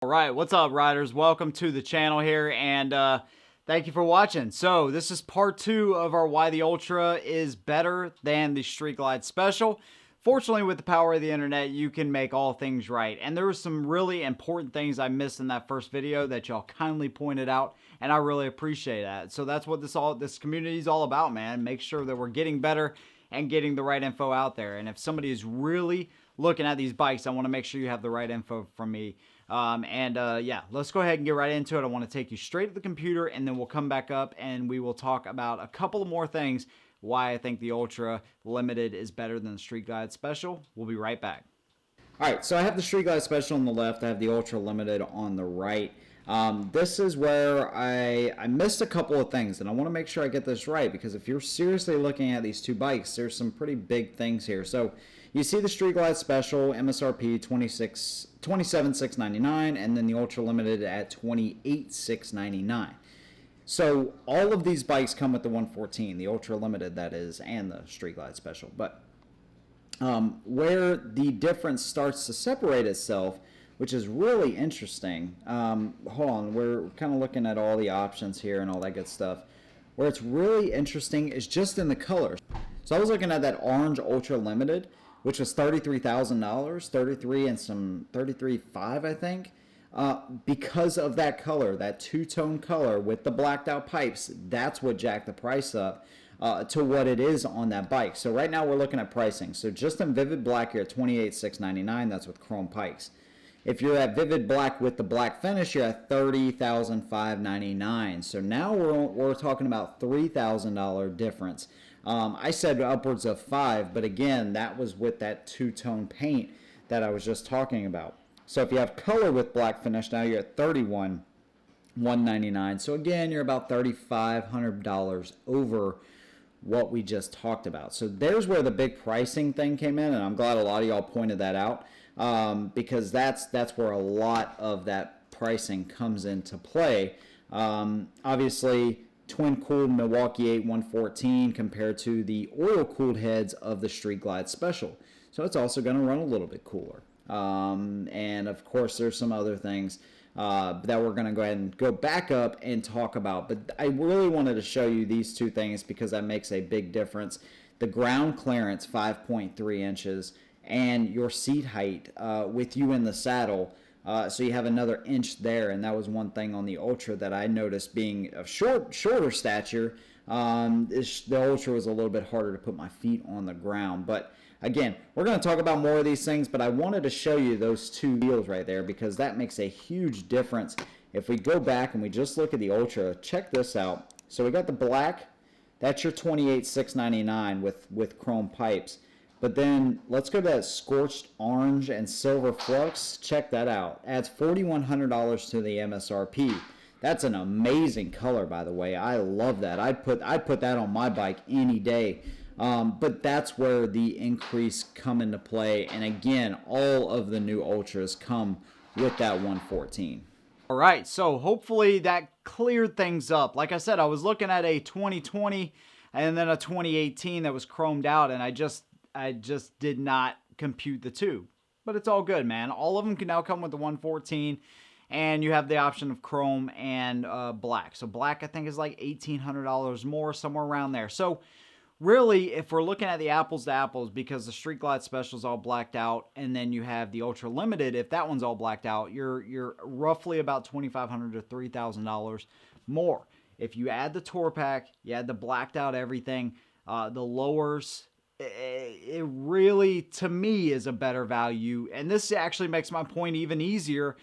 All right, what's up, riders? Welcome to the channel here, and thank you for watching. So this is part 2 of our Why the Ultra is better than the Street Glide Special. Fortunately, with the power of the internet, you can make all things right. And there were some really important things I missed in that first video that y'all kindly pointed out, and I really appreciate that. So that's what this community is all about, man. Make sure that we're getting better and getting the right info out there. And if somebody is really looking at these bikes, I want to make sure you have the right info from me. Yeah, let's go ahead and get right into it. I want to take you straight to the computer, and then we'll come back up and we will talk about a couple of more things why I think the Ultra Limited is better than the Street Glide Special. We'll be right back. All right, so I have the Street Glide Special on the left. I have the Ultra Limited on the right. This is where I missed a couple of things, and I want to make sure I get this right, because if you're seriously looking at these two bikes, there's some pretty big things here. So you see the Street Glide Special, MSRP $27,699, and then the Ultra Limited at $28,699. So all of these bikes come with the 114, the Ultra Limited that is, and the Street Glide Special. But where the difference starts to separate itself, which is really interesting. Hold on, we're kind of looking at all the options here and all that good stuff. Where it's really interesting is just in the colors. So I was looking at that orange Ultra Limited, which was $33,000, 33 and some 33.5, I think. Because of that color, that two-tone color with the blacked out pipes, that's what jacked the price up to what it is on that bike. So right now we're looking at pricing. So just in Vivid Black, you're at $28,699. That's with chrome pikes. If you're at Vivid Black with the black finish, you're at $30,599. So now we're talking about $3,000 difference. I said upwards of $5,000, but again, that was with that two-tone paint that I was just talking about. So if you have color with black finish, now you're at $31,199. So again, you're about $3,500 over what we just talked about. So there's where the big pricing thing came in, and I'm glad a lot of y'all pointed that out, because that's where a lot of that pricing comes into play. Obviously, twin-cooled Milwaukee 8114 compared to the oil-cooled heads of the Street Glide Special. So it's also going to run a little bit cooler. And of course, there's some other things that we're going to go ahead and go back up and talk about. But I really wanted to show you these two things because that makes a big difference. The ground clearance, 5.3 inches, and your seat height with you in the saddle. So you have another inch there, and that was one thing on the Ultra that I noticed being of shorter stature. The Ultra was a little bit harder to put my feet on the ground. But again, we're going to talk about more of these things, but I wanted to show you those two wheels right there because that makes a huge difference. If we go back and we just look at the Ultra, check this out. So we got the black, that's your $28,699 with chrome pipes. But then let's go to that scorched orange and silver flux. Check that out. Adds $4,100 to the MSRP. That's an amazing color, by the way. I love that. I'd put that on my bike any day. But that's where the increase come into play. And again, all of the new Ultras come with that 114. All right, so hopefully that cleared things up. Like I said, I was looking at a 2020 and then a 2018 that was chromed out, and I just did not compute the two. But it's all good, man. All of them can now come with the 114, and you have the option of chrome and black. So black, I think, is like $1,800 more, somewhere around there. So really, if we're looking at the apples to apples, because the Street Glide Special is all blacked out, and then you have the Ultra Limited, if that one's all blacked out, you're roughly about $2,500 to $3,000 more. If you add the tour pack, you add the blacked out everything, the lowers, it really, to me, is a better value. And this actually makes my point even easier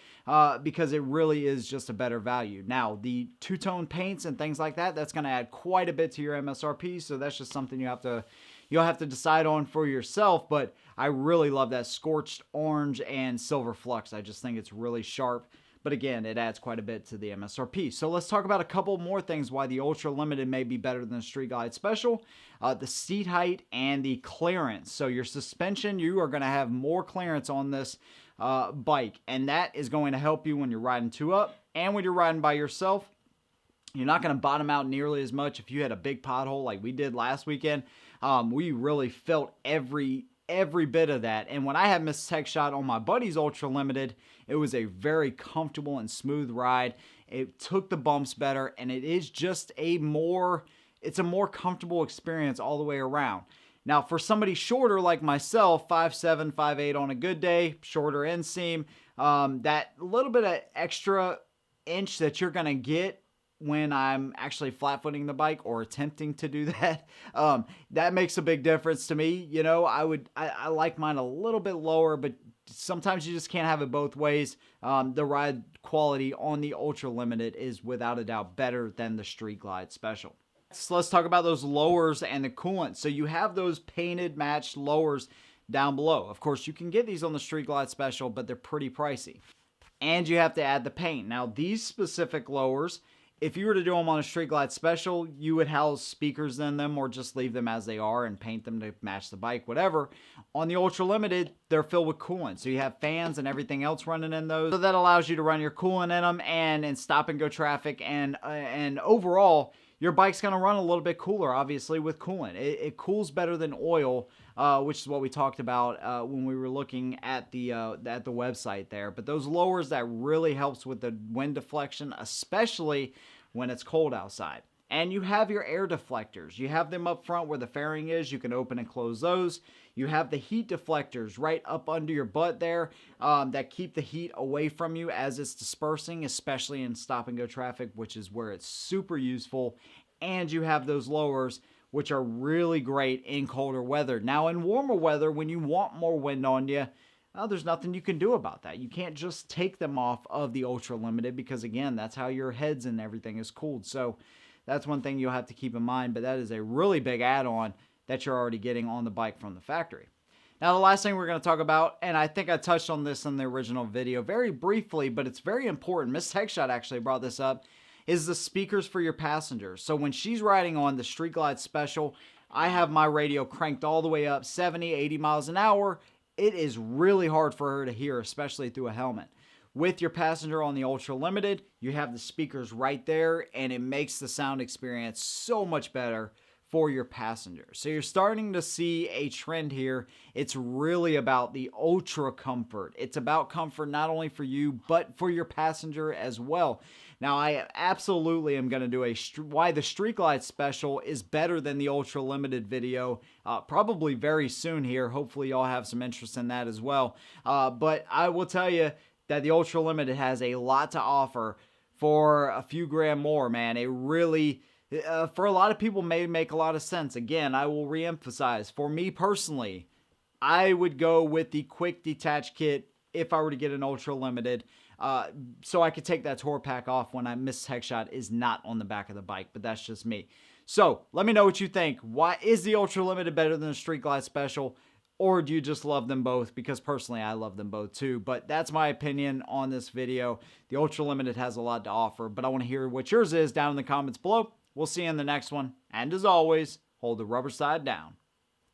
because it really is just a better value. Now, the two-tone paints and things like that, that's going to add quite a bit to your MSRP. So that's just something you'll have to decide on for yourself. But I really love that scorched orange and silver flux. I just think it's really sharp. But again, it adds quite a bit to the MSRP. So let's talk about a couple more things why the Ultra Limited may be better than the Street Glide Special. The seat height and the clearance. So your suspension, you are going to have more clearance on this bike. And that is going to help you when you're riding two up and when you're riding by yourself. You're not going to bottom out nearly as much if you had a big pothole like we did last weekend. We really felt every every bit of that. And when I had Miss Tech Shot on my buddy's Ultra Limited, it was a very comfortable and smooth ride. It took the bumps better, and it is just it's a more comfortable experience all the way around. Now, for somebody shorter like myself, 5'7", 5'8" on a good day, shorter inseam, that little bit of extra inch that you're going to get when I'm actually flat-footing the bike or attempting to do that, that makes a big difference to me. You know, I like mine a little bit lower, but sometimes you just can't have it both ways. The ride quality on the Ultra Limited is without a doubt better than the Street Glide Special. So let's talk about those lowers and the coolant. So you have those painted matched lowers down below. Of course, you can get these on the Street Glide Special, but they're pretty pricey. And you have to add the paint. Now, these specific lowers, if you were to do them on a Street Glide Special, you would house speakers in them or just leave them as they are and paint them to match the bike, whatever. On the Ultra Limited, they're filled with coolant. So you have fans and everything else running in those. So that allows you to run your coolant in them and in stop and go traffic. And overall, your bike's going to run a little bit cooler, obviously, with coolant. It cools better than oil, which is what we talked about when we were looking at the website there. But those lowers, that really helps with the wind deflection, especially when it's cold outside. And you have your air deflectors. You have them up front where the fairing is. You can open and close those. You have the heat deflectors right up under your butt there that keep the heat away from you as it's dispersing, especially in stop and go traffic, which is where it's super useful. And you have those lowers, which are really great in colder weather. Now, in warmer weather, when you want more wind on you, there's nothing you can do about that. You can't just take them off of the Ultra Limited because, again, that's how your heads and everything is cooled. So that's one thing you'll have to keep in mind, but that is a really big add-on that you're already getting on the bike from the factory. Now, the last thing we're going to talk about, and I think I touched on this in the original video very briefly, but it's very important. Miss Techshot actually brought this up, is the speakers for your passengers. So when she's riding on the Street Glide Special, I have my radio cranked all the way up 70, 80 miles an hour. It is really hard for her to hear, especially through a helmet. With your passenger on the Ultra Limited, you have the speakers right there, and it makes the sound experience so much better for your passenger. So you're starting to see a trend here. It's really about the ultra comfort. It's about comfort not only for you, but for your passenger as well. Now, I absolutely am going to do why the Street Glide Special is better than the Ultra Limited video, probably very soon here. Hopefully y'all have some interest in that as well. But I will tell you that the Ultra Limited has a lot to offer for a few grand more, man. It really, for a lot of people, may make a lot of sense. Again, I will reemphasize, for me personally, I would go with the quick detach kit if I were to get an Ultra Limited, so I could take that tour pack off when Miss Tech Shot is not on the back of the bike, but that's just me. So let me know what you think. Why is the Ultra Limited better than the Street Glide Special? Or do you just love them both? Because personally, I love them both too. But that's my opinion on this video. The Ultra Limited has a lot to offer, but I want to hear what yours is down in the comments below. We'll see you in the next one. And as always, hold the rubber side down.